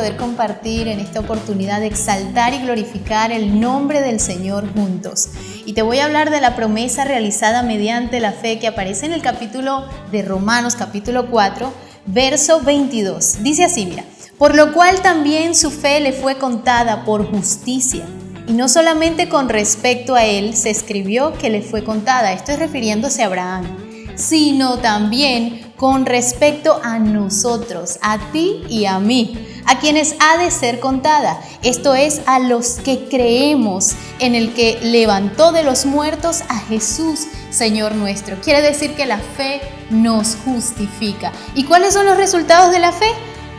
poder compartir en esta oportunidad de exaltar y glorificar el nombre del Señor juntos. Y te voy a hablar de la promesa realizada mediante la fe que aparece en el capítulo de Romanos, capítulo 4, verso 22. Dice así, mira: por lo cual también su fe le fue contada por justicia. Y no solamente con respecto a él se escribió que le fue contada, esto es refiriéndose a Abraham, sino también con respecto a nosotros, a ti y a mí, a quienes ha de ser contada, esto es, a los que creemos en el que levantó de los muertos a Jesús, Señor nuestro. Quiere decir que la fe nos justifica. ¿Y cuáles son los resultados de la fe?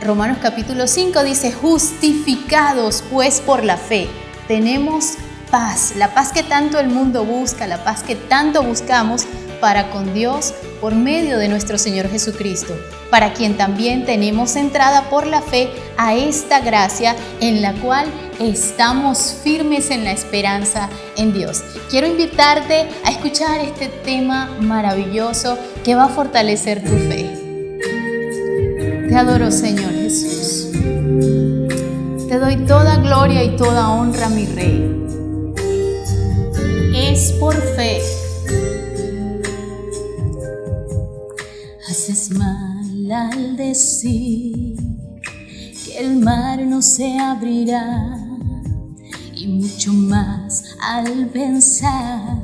Romanos capítulo 5 dice: justificados pues por la fe, tenemos paz, la paz que tanto el mundo busca, la paz que tanto buscamos para con Dios por medio de nuestro Señor Jesucristo, para quien también tenemos entrada por la fe a esta gracia en la cual estamos firmes en la esperanza en Dios. Quiero invitarte a escuchar este tema maravilloso que va a fortalecer tu fe. Te adoro, Señor Jesús. Te doy toda gloria y toda honra, mi Rey. Es por fe. Haces mal al decir que el mar no se abrirá, y mucho más al pensar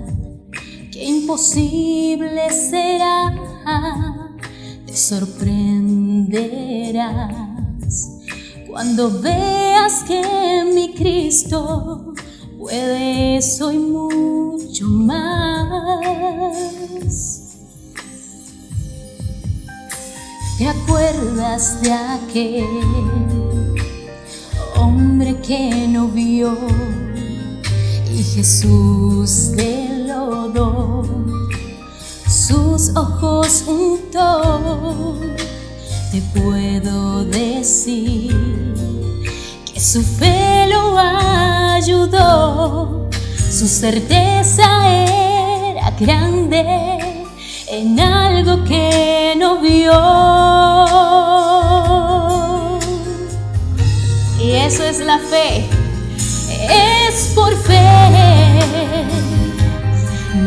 que imposible será. Te sorprenderás cuando veas que mi Cristo puede eso y mucho más. ¿Te acuerdas de aquel hombre que no vio y Jesús de lodo sus ojos untó? Te puedo decir que su fe lo ayudó, su certeza era grande en algo que no vio. Y eso es la fe, es por fe,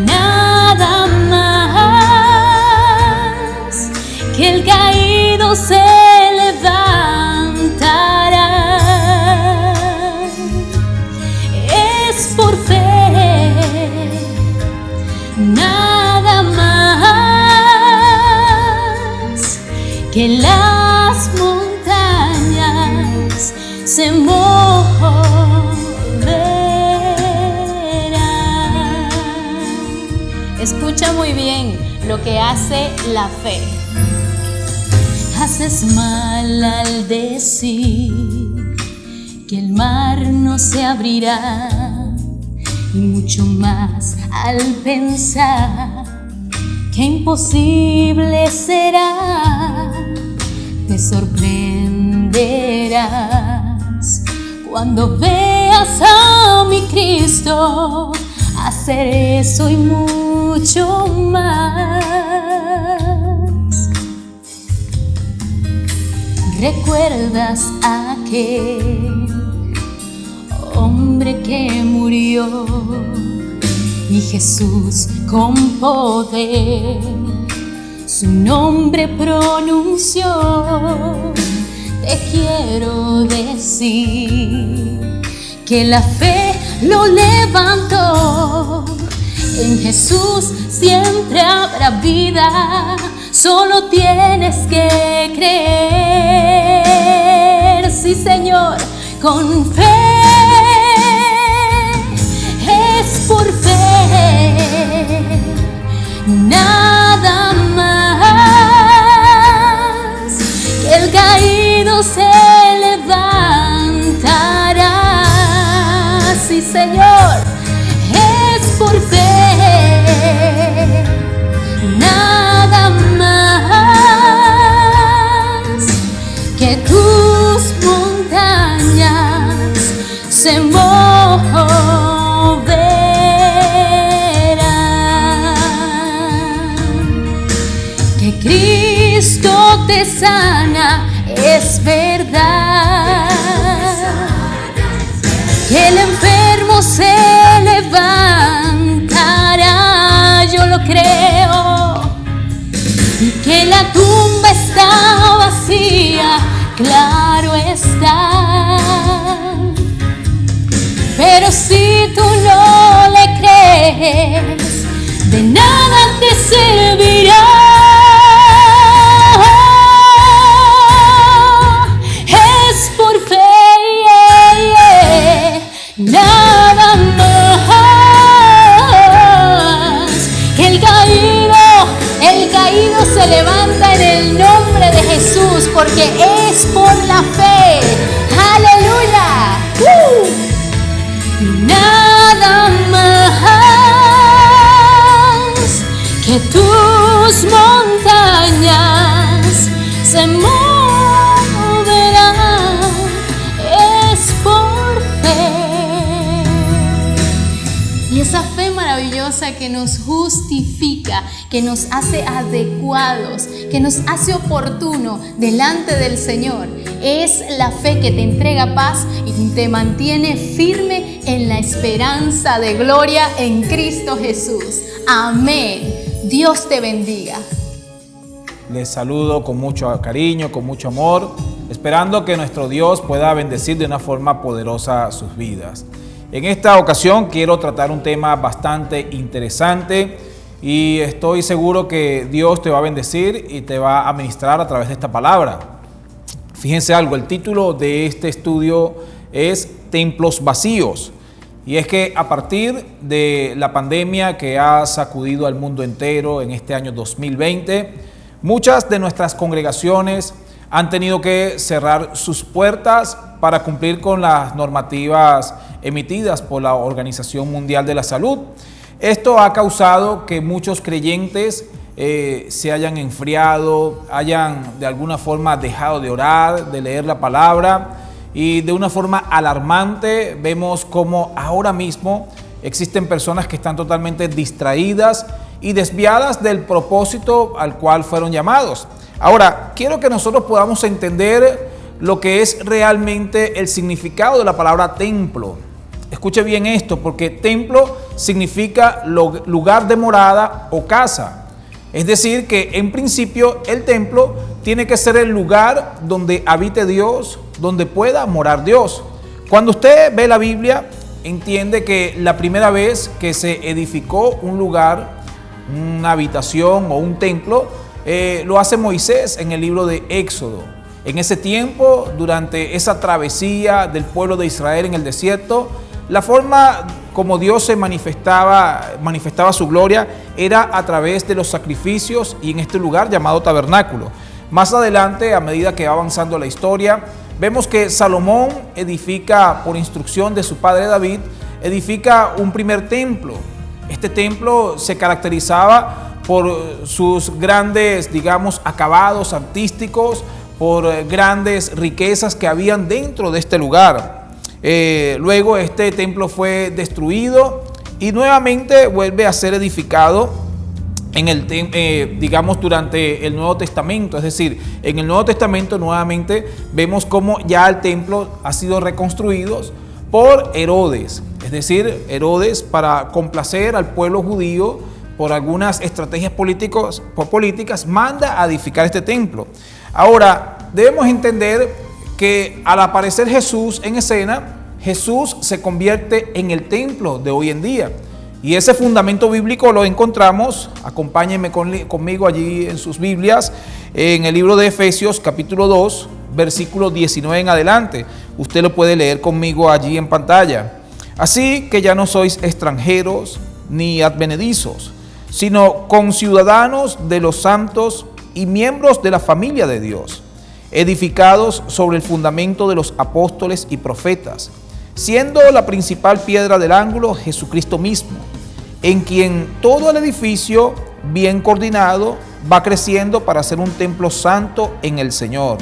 nada más, que el caído se levantará. Es por fe, nada más, que las montañas se moverán. Escucha muy bien lo que hace la fe. Haces mal al decir que el mar no se abrirá, y mucho más al pensar que imposible será. Te sorprenderás cuando veas a mi Cristo hacer eso y mucho más. ¿Recuerdas aquel hombre que murió y Jesús con poder su nombre pronunció? Te quiero decir que la fe lo levantó. En Jesús siempre habrá vida, solo tienes que creer. Sí, Señor, con fe, es por fe, nada más, que el caído se levantará. Sí, Señor, es por fe, nada más, que tus montañas se moverán, que Cristo te sana, es verdad. el enfermo se levantará, yo lo creo, y que la tumba está vacía, claro está. Pero si tú no le crees, de nada te servirá. Es por fe, nada más. Que el caído se levanta en el nombre de Jesús, porque es por la fe. ¡Aleluya! Nada más que tus montañas se moverán, es por fe. Y esa fe maravillosa que nos justifica, que nos hace adecuados, que nos hace oportuno delante del Señor, es la fe que te entrega paz y te mantiene firme en la esperanza de gloria en Cristo Jesús. Amén. Dios te bendiga. Les saludo con mucho cariño, con mucho amor, esperando que nuestro Dios pueda bendecir de una forma poderosa sus vidas. En esta ocasión quiero tratar un tema bastante interesante y estoy seguro que Dios te va a bendecir y te va a ministrar a través de esta palabra. Fíjense algo, el título de este estudio es Templos Vacíos. Y es que a partir de la pandemia que ha sacudido al mundo entero en este año 2020, muchas de nuestras congregaciones han tenido que cerrar sus puertas para cumplir con las normativas emitidas por la Organización Mundial de la Salud. Esto ha causado que muchos creyentes se hayan enfriado, hayan de alguna forma dejado de orar, de leer la palabra, y de una forma alarmante vemos cómo ahora mismo existen personas que están totalmente distraídas y desviadas del propósito al cual fueron llamados. Ahora, quiero que nosotros podamos entender lo que es realmente el significado de la palabra templo. Escuche bien esto, porque templo significa lugar de morada o casa. Es decir, que en principio el templo tiene que ser el lugar donde habite Dios, donde pueda morar Dios. Cuando usted ve la Biblia, entiende que la primera vez que se edificó un lugar, una habitación o un templo, lo hace Moisés en el libro de Éxodo. En ese tiempo, durante esa travesía del pueblo de Israel en el desierto, la forma como Dios se manifestaba su gloria era a través de los sacrificios y en este lugar llamado tabernáculo. Más adelante, a medida que va avanzando la historia, vemos que Salomón edifica, por instrucción de su padre David, edifica un primer templo. Este templo se caracterizaba por sus grandes, acabados artísticos, por grandes riquezas que habían dentro de este lugar. Luego este templo fue destruido y nuevamente vuelve a ser edificado durante el Nuevo Testamento. Es decir, en el Nuevo Testamento nuevamente vemos cómo ya el templo ha sido reconstruido por Herodes. Es decir, Herodes, para complacer al pueblo judío por algunas estrategias políticas, manda a edificar este templo. Ahora, debemos entender que al aparecer Jesús en escena, Jesús se convierte en el templo de hoy en día. Y ese fundamento bíblico lo encontramos, acompáñenme conmigo allí en sus Biblias, en el libro de Efesios capítulo 2, versículo 19 en adelante. Usted lo puede leer conmigo allí en pantalla. Así que ya no sois extranjeros ni advenedizos, sino conciudadanos de los santos y miembros de la familia de Dios, edificados sobre el fundamento de los apóstoles y profetas, siendo la principal piedra del ángulo Jesucristo mismo, en quien todo el edificio, bien coordinado, va creciendo para ser un templo santo en el Señor,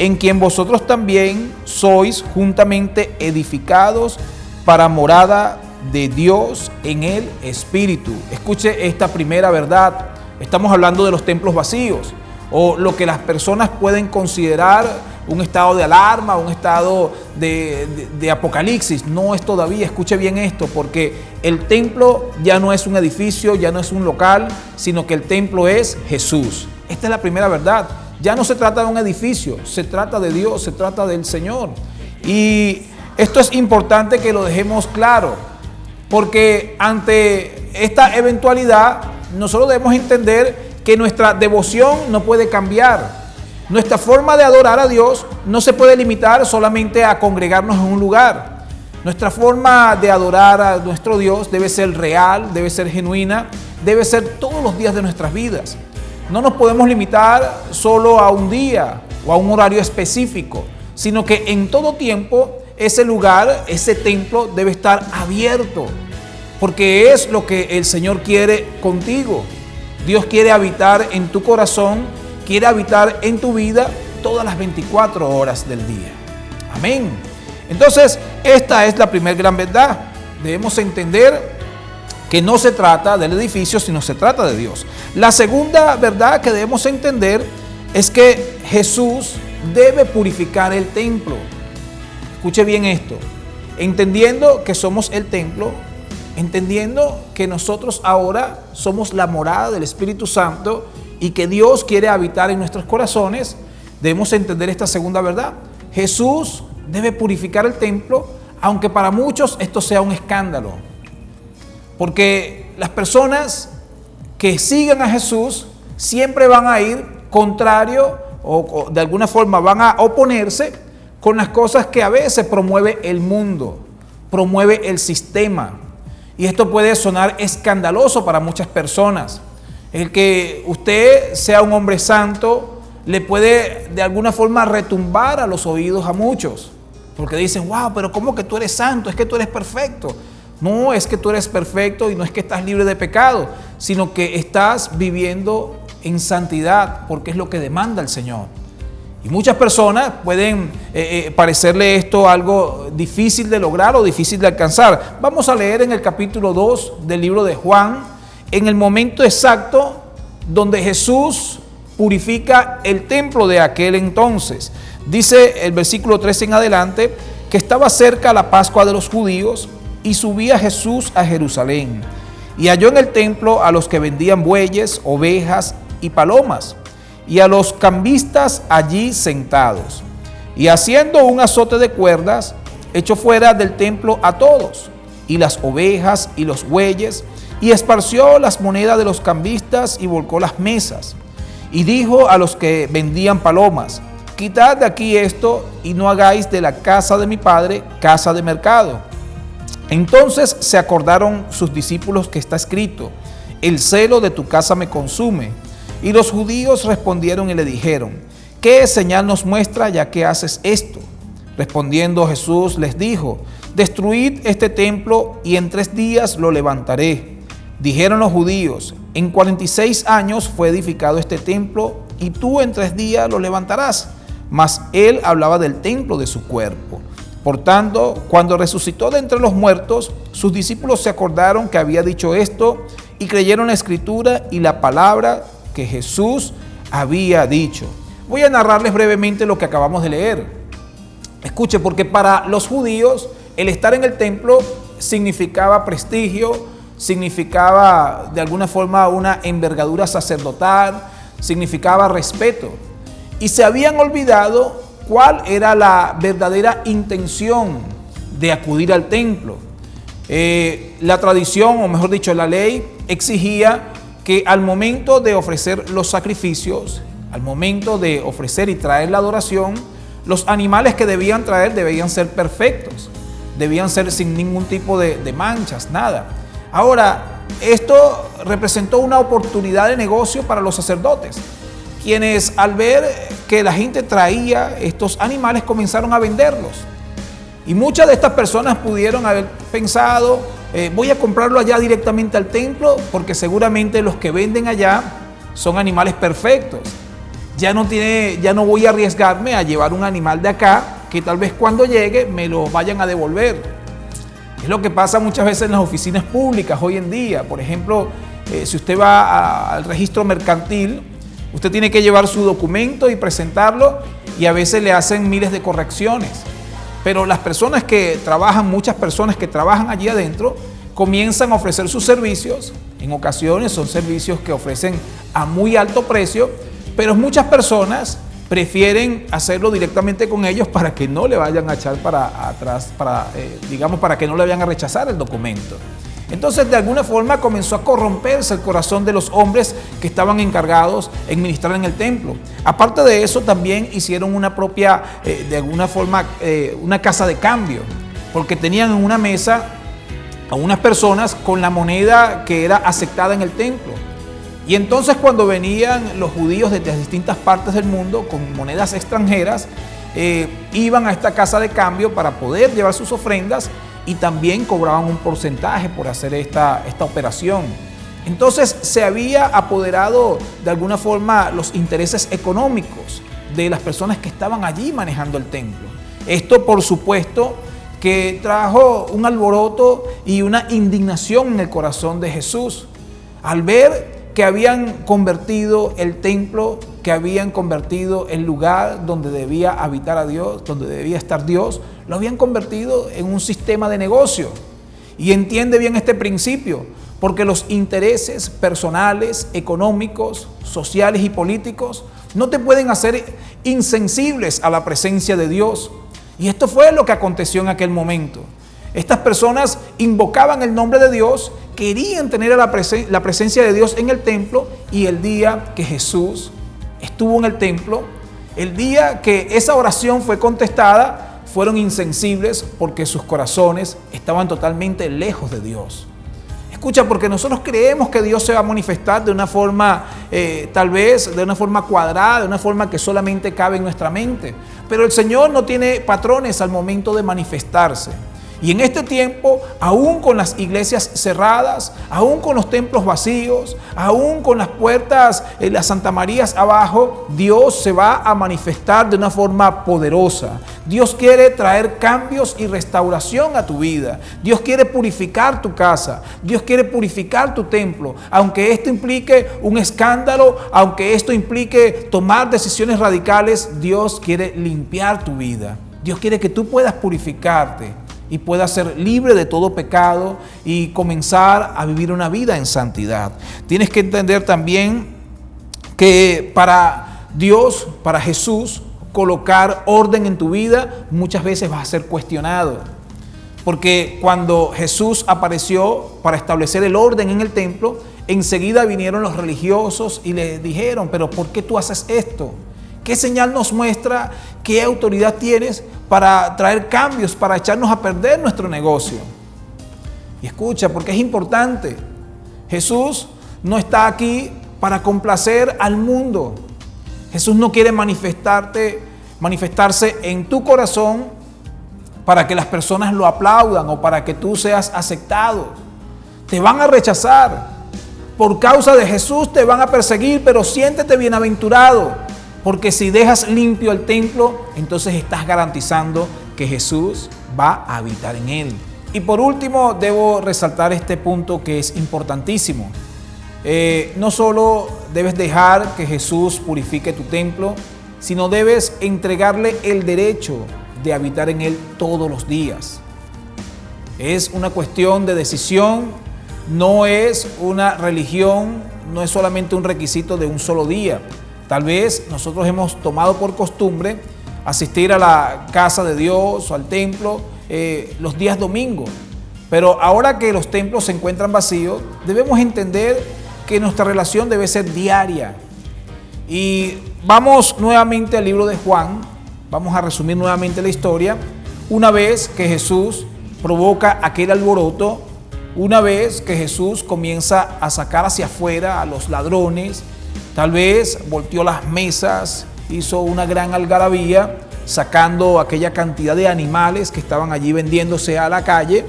en quien vosotros también sois juntamente edificados para morada de Dios en el Espíritu. Escuche esta primera verdad. Estamos hablando de los templos vacíos, o lo que las personas pueden considerar un estado de alarma, un estado de apocalipsis. No es todavía, escuche bien esto, porque el templo ya no es un edificio, ya no es un local, sino que el templo es Jesús. Esta es la primera verdad. Ya no se trata de un edificio, se trata de Dios, se trata del Señor. Y esto es importante que lo dejemos claro, porque ante esta eventualidad nosotros debemos entender que nuestra devoción no puede cambiar. Nuestra forma de adorar a Dios no se puede limitar solamente a congregarnos en un lugar. Nuestra forma de adorar a nuestro Dios debe ser real, debe ser genuina, debe ser todos los días de nuestras vidas. No nos podemos limitar solo a un día o a un horario específico, sino que en todo tiempo ese lugar, ese templo debe estar abierto, porque es lo que el Señor quiere contigo. Dios quiere habitar en tu corazón, quiere habitar en tu vida todas las 24 horas del día. Amén. Entonces, esta es la primera gran verdad. Debemos entender que no se trata del edificio, sino se trata de Dios. La segunda verdad que debemos entender es que Jesús debe purificar el templo. Escuche bien esto. Entendiendo que somos el templo, entendiendo que nosotros ahora somos la morada del Espíritu Santo y que Dios quiere habitar en nuestros corazones, debemos entender esta segunda verdad. Jesús debe purificar el templo, aunque para muchos esto sea un escándalo. Porque las personas que siguen a Jesús siempre van a ir contrario o de alguna forma van a oponerse con las cosas que a veces promueve el mundo, promueve el sistema. Y esto puede sonar escandaloso para muchas personas. El que usted sea un hombre santo le puede de alguna forma retumbar a los oídos a muchos. Porque dicen, wow, pero ¿cómo que tú eres santo? Es que tú eres perfecto. No es que tú eres perfecto y no es que estás libre de pecado, sino que estás viviendo en santidad porque es lo que demanda el Señor. Y muchas personas pueden parecerle esto algo difícil de lograr o difícil de alcanzar. Vamos a leer en el capítulo 2 del libro de Juan, en el momento exacto donde Jesús purifica el templo de aquel entonces. Dice el versículo 13 en adelante que estaba cerca la Pascua de los judíos y subía Jesús a Jerusalén. Y halló en el templo a los que vendían bueyes, ovejas y palomas, y a los cambistas allí sentados. Y haciendo un azote de cuerdas, echó fuera del templo a todos, y las ovejas y los bueyes, y esparció las monedas de los cambistas y volcó las mesas. Y dijo a los que vendían palomas, quitad de aquí esto y no hagáis de la casa de mi padre casa de mercado. Entonces se acordaron sus discípulos que está escrito, el celo de tu casa me consume. Y los judíos respondieron y le dijeron, ¿qué señal nos muestra ya que haces esto? Respondiendo Jesús les dijo, destruid este templo y en 3 días lo levantaré. Dijeron los judíos, en 46 años fue edificado este templo y tú en 3 días lo levantarás. Mas él hablaba del templo de su cuerpo. Por tanto, cuando resucitó de entre los muertos, sus discípulos se acordaron que había dicho esto y creyeron la escritura y la palabra que Jesús había dicho. Voy a narrarles brevemente lo que acabamos de leer. Escuche, porque para los judíos el estar en el templo significaba prestigio, significaba de alguna forma una envergadura sacerdotal, significaba respeto. Y se habían olvidado cuál era la verdadera intención de acudir al templo. La tradición, o mejor dicho, la ley exigía que al momento de ofrecer los sacrificios, al momento de ofrecer y traer la adoración, los animales que debían traer debían ser perfectos, debían ser sin ningún tipo de manchas, nada. Ahora, esto representó una oportunidad de negocio para los sacerdotes, quienes al ver que la gente traía estos animales comenzaron a venderlos. Y muchas de estas personas pudieron haber pensado, voy a comprarlo allá directamente al templo porque seguramente los que venden allá son animales perfectos. Ya no voy a arriesgarme a llevar un animal de acá que tal vez cuando llegue me lo vayan a devolver. Es lo que pasa muchas veces en las oficinas públicas hoy en día. Por ejemplo, si usted va al registro mercantil, Usted tiene que llevar su documento y presentarlo, y a veces le hacen miles de correcciones. Pero las personas que trabajan, muchas personas que trabajan allí adentro, comienzan a ofrecer sus servicios. En ocasiones son servicios que ofrecen a muy alto precio, pero muchas personas prefieren hacerlo directamente con ellos para que no le vayan a echar para atrás, para que no le vayan a rechazar el documento. Entonces, de alguna forma comenzó a corromperse el corazón de los hombres que estaban encargados en ministrar en el templo. Aparte de eso, también hicieron una propia, de alguna forma, una casa de cambio, porque tenían en una mesa a unas personas con la moneda que era aceptada en el templo. Y entonces, cuando venían los judíos desde distintas partes del mundo con monedas extranjeras, iban a esta casa de cambio para poder llevar sus ofrendas, y también cobraban un porcentaje por hacer esta operación. Entonces se había apoderado de alguna forma los intereses económicos de las personas que estaban allí manejando el templo. Esto, por supuesto, que trajo un alboroto y una indignación en el corazón de Jesús al ver que habían convertido el templo, que habían convertido el lugar donde debía habitar a Dios, donde debía estar Dios, lo habían convertido en un sistema de negocio. Y entiende bien este principio, porque los intereses personales, económicos, sociales y políticos no te pueden hacer insensibles a la presencia de Dios. Y esto fue lo que aconteció en aquel momento. Estas personas invocaban el nombre de Dios, querían tener la presencia de Dios en el templo, y el día que Jesús estuvo en el templo, el día que esa oración fue contestada, fueron insensibles porque sus corazones estaban totalmente lejos de Dios. Escucha, porque nosotros creemos que Dios se va a manifestar de una forma, tal vez de una forma cuadrada, de una forma que solamente cabe en nuestra mente. Pero el Señor no tiene patrones al momento de manifestarse. Y en este tiempo, aún con las iglesias cerradas, aún con los templos vacíos, aún con las puertas, las Santa Marías abajo, Dios se va a manifestar de una forma poderosa. Dios quiere traer cambios y restauración a tu vida. Dios quiere purificar tu casa. Dios quiere purificar tu templo. Aunque esto implique un escándalo, aunque esto implique tomar decisiones radicales, Dios quiere limpiar tu vida. Dios quiere que tú puedas purificarte y puedas ser libre de todo pecado y comenzar a vivir una vida en santidad. Tienes que entender también que para Dios, para Jesús, colocar orden en tu vida muchas veces va a ser cuestionado. Porque cuando Jesús apareció para establecer el orden en el templo, enseguida vinieron los religiosos y le dijeron: pero ¿por qué tú haces esto? ¿Qué señal nos muestra? ¿Qué autoridad tienes para traer cambios, para echarnos a perder nuestro negocio? Y escucha, porque es importante. Jesús no está aquí para complacer al mundo. Jesús no quiere manifestarse en tu corazón para que las personas lo aplaudan o para que tú seas aceptado. Te van a rechazar. Por causa de Jesús te van a perseguir, pero siéntete bienaventurado. Porque si dejas limpio el templo, entonces estás garantizando que Jesús va a habitar en él. Y por último, debo resaltar este punto que es importantísimo. No solo debes dejar que Jesús purifique tu templo, sino debes entregarle el derecho de habitar en él todos los días. Es una cuestión de decisión, no es una religión, no es solamente un requisito de un solo día. Tal vez nosotros hemos tomado por costumbre asistir a la casa de Dios o al templo los días domingos. Pero ahora que los templos se encuentran vacíos, debemos entender que nuestra relación debe ser diaria. Y vamos nuevamente al libro de Juan. Vamos a resumir nuevamente la historia. Una vez que Jesús provoca aquel alboroto, una vez que Jesús comienza a sacar hacia afuera a los ladrones, tal vez volteó las mesas, hizo una gran algarabía, sacando aquella cantidad de animales que estaban allí vendiéndose a la calle.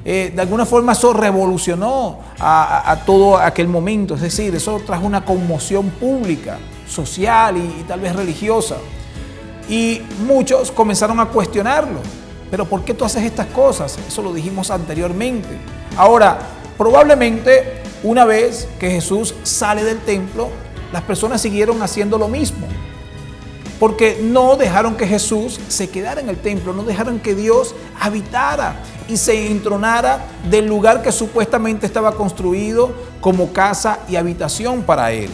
De alguna forma eso revolucionó a todo aquel momento, es decir, eso trajo una conmoción pública, social y tal vez religiosa. Y muchos comenzaron a cuestionarlo. ¿Pero por qué tú haces estas cosas? Eso lo dijimos anteriormente. Ahora, probablemente una vez que Jesús sale del templo, las personas siguieron haciendo lo mismo. Porque no dejaron que Jesús se quedara en el templo, no dejaron que Dios habitara y se entronara del lugar que supuestamente estaba construido como casa y habitación para Él.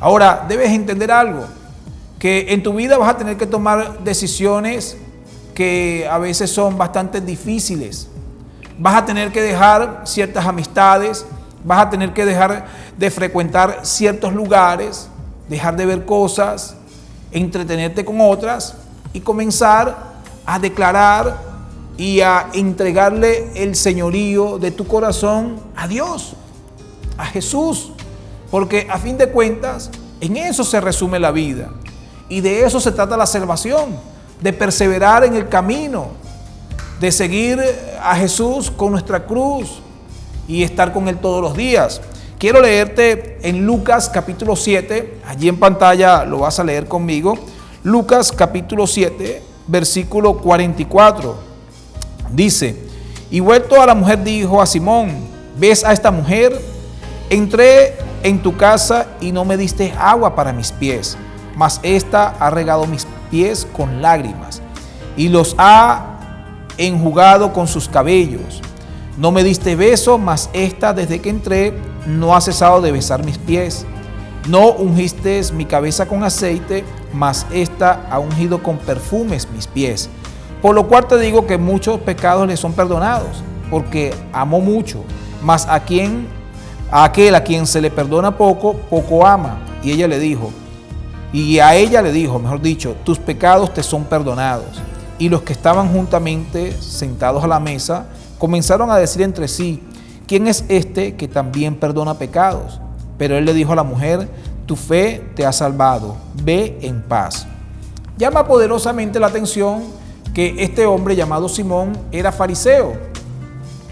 Ahora, debes entender algo, que en tu vida vas a tener que tomar decisiones que a veces son bastante difíciles. Vas a tener que dejar ciertas amistades, vas a tener que dejar de frecuentar ciertos lugares, dejar de ver cosas, entretenerte con otras y comenzar a declarar y a entregarle el señorío de tu corazón a Dios, a Jesús, porque a fin de cuentas en eso se resume la vida y de eso se trata la salvación, de perseverar en el camino, de seguir a Jesús con nuestra cruz y estar con Él todos los días. Quiero leerte en Lucas capítulo 7, allí en pantalla lo vas a leer conmigo. Lucas capítulo 7, versículo 44. Dice, y vuelto a la mujer dijo a Simón, ¿ves a esta mujer? Entré en tu casa y no me diste agua para mis pies, mas ésta ha regado mis pies con lágrimas y los ha enjugado con sus cabellos. No me diste beso, mas ésta desde que entré no ha cesado de besar mis pies. No ungiste mi cabeza con aceite, mas ésta ha ungido con perfumes mis pies. Por lo cual te digo que muchos pecados le son perdonados, porque amó mucho, mas a aquel a quien se le perdona poco, poco ama. Y a ella le dijo, mejor dicho, tus pecados te son perdonados. Y los que estaban juntamente sentados a la mesa comenzaron a decir entre sí, ¿quién es este que también perdona pecados? Pero él le dijo a la mujer, tu fe te ha salvado, ve en paz. Llama poderosamente la atención que este hombre llamado Simón era fariseo,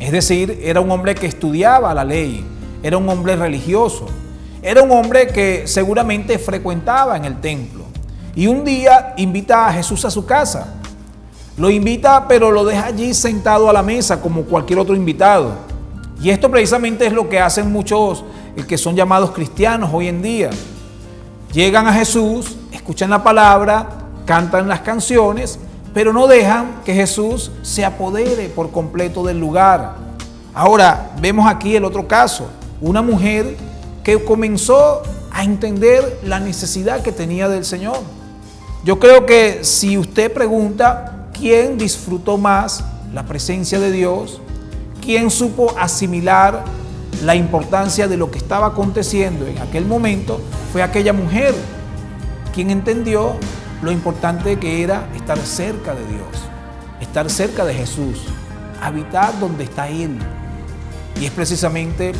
es decir, era un hombre que estudiaba la ley, era un hombre religioso, era un hombre que seguramente frecuentaba en el templo. Y un día invita a Jesús a su casa. Lo invita, pero lo deja allí sentado a la mesa como cualquier otro invitado. Y esto precisamente es lo que hacen muchos que son llamados cristianos hoy en día. Llegan a Jesús, escuchan la palabra, cantan las canciones, pero no dejan que Jesús se apodere por completo del lugar. Ahora, vemos aquí el otro caso, una mujer que comenzó a entender la necesidad que tenía del Señor. Yo creo que si usted pregunta quién disfrutó más la presencia de Dios, quién supo asimilar la importancia de lo que estaba aconteciendo en aquel momento, fue aquella mujer quien entendió lo importante que era estar cerca de Dios, estar cerca de Jesús, habitar donde está Él. Y es precisamente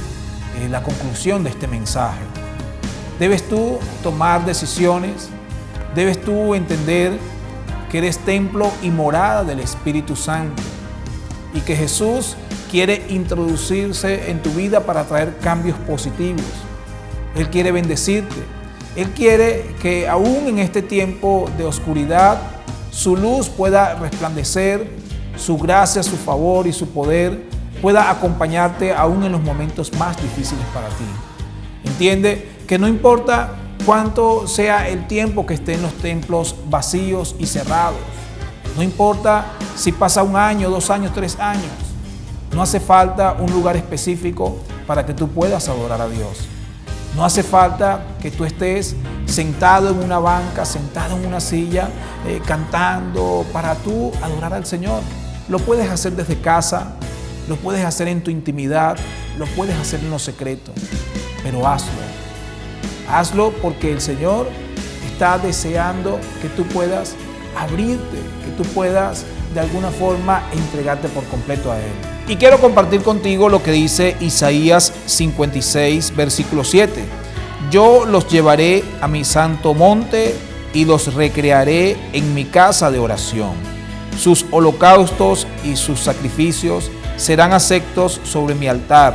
la conclusión de este mensaje. Debes tú tomar decisiones, debes tú entender que eres templo y morada del Espíritu Santo y que Jesús quiere introducirse en tu vida para traer cambios positivos. Él quiere bendecirte. Él quiere que aún en este tiempo de oscuridad, su luz pueda resplandecer, su gracia, su favor y su poder pueda acompañarte aún en los momentos más difíciles para ti. Entiende que no importa cuánto sea el tiempo que esté en los templos vacíos y cerrados. No importa si pasa 1 año, 2 años, 3 años. No hace falta un lugar específico para que tú puedas adorar a Dios. No hace falta que tú estés sentado en una banca, sentado en una silla, cantando para tú adorar al Señor. Lo puedes hacer desde casa, lo puedes hacer en tu intimidad, lo puedes hacer en lo secreto, pero hazlo. Hazlo porque el Señor está deseando que tú puedas abrirte, que tú puedas de alguna forma entregarte por completo a Él. Y quiero compartir contigo lo que dice Isaías 56, versículo 7. Yo los llevaré a mi santo monte y los recrearé en mi casa de oración. Sus holocaustos y sus sacrificios serán aceptos sobre mi altar,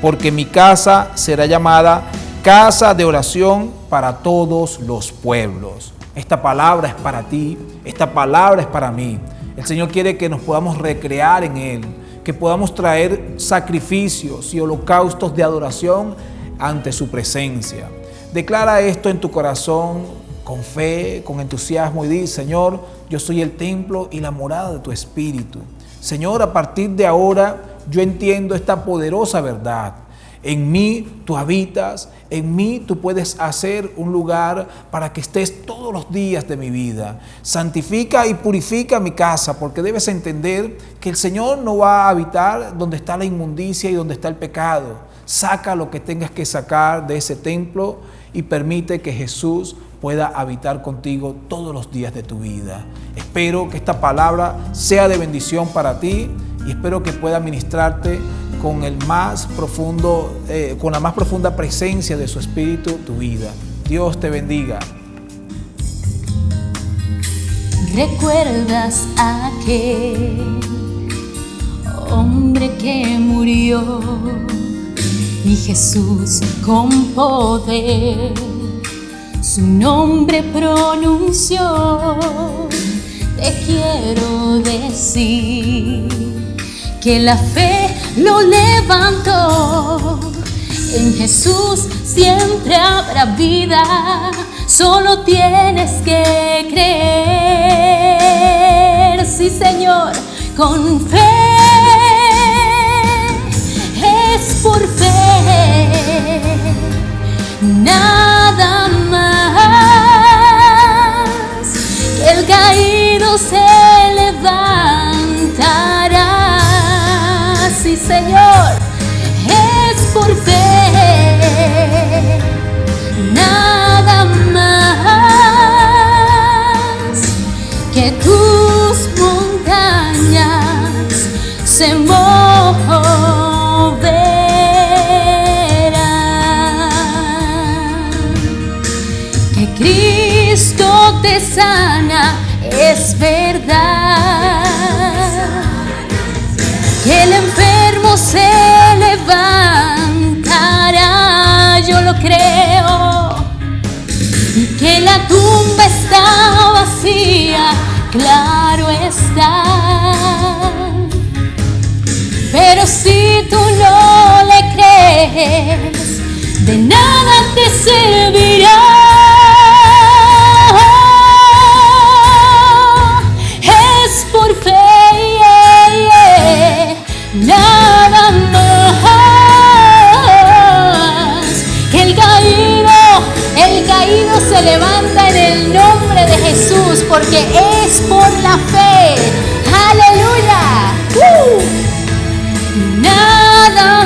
porque mi casa será llamada casa de oración para todos los pueblos. Esta palabra es para ti, esta palabra es para mí. El Señor quiere que nos podamos recrear en Él, que podamos traer sacrificios y holocaustos de adoración ante su presencia. Declara esto en tu corazón con fe, con entusiasmo y di: Señor, yo soy el templo y la morada de tu Espíritu. Señor, a partir de ahora yo entiendo esta poderosa verdad. En mí tú habitas, en mí tú puedes hacer un lugar para que estés todos los días de mi vida. Santifica y purifica mi casa, porque debes entender que el Señor no va a habitar donde está la inmundicia y donde está el pecado. Saca lo que tengas que sacar de ese templo y permite que Jesús pueda habitar contigo todos los días de tu vida. Espero que esta palabra sea de bendición para ti y espero que pueda ministrarte con la más profunda presencia de su Espíritu tu vida. Dios te bendiga. ¿Recuerdas a aquel hombre que murió? Y Jesús con poder su nombre pronunció. Te quiero decir que la fe lo levantó. En Jesús siempre habrá vida, solo tienes que creer. Sí, Señor, con fe, es por fe, nada más. El caído se levantará. Sí, Señor, es por fe, nada más. Que tus montañas se moverán. Que Cristo te sana, es verdad. Que el enfermo se levantará, yo lo creo. Y que la tumba está vacía, claro está. Pero si tú no le crees, de nada te servirá. Es por fe, nada más. Que el caído se levanta en el nombre de Jesús, porque es por la fe. ¡Aleluya! Nada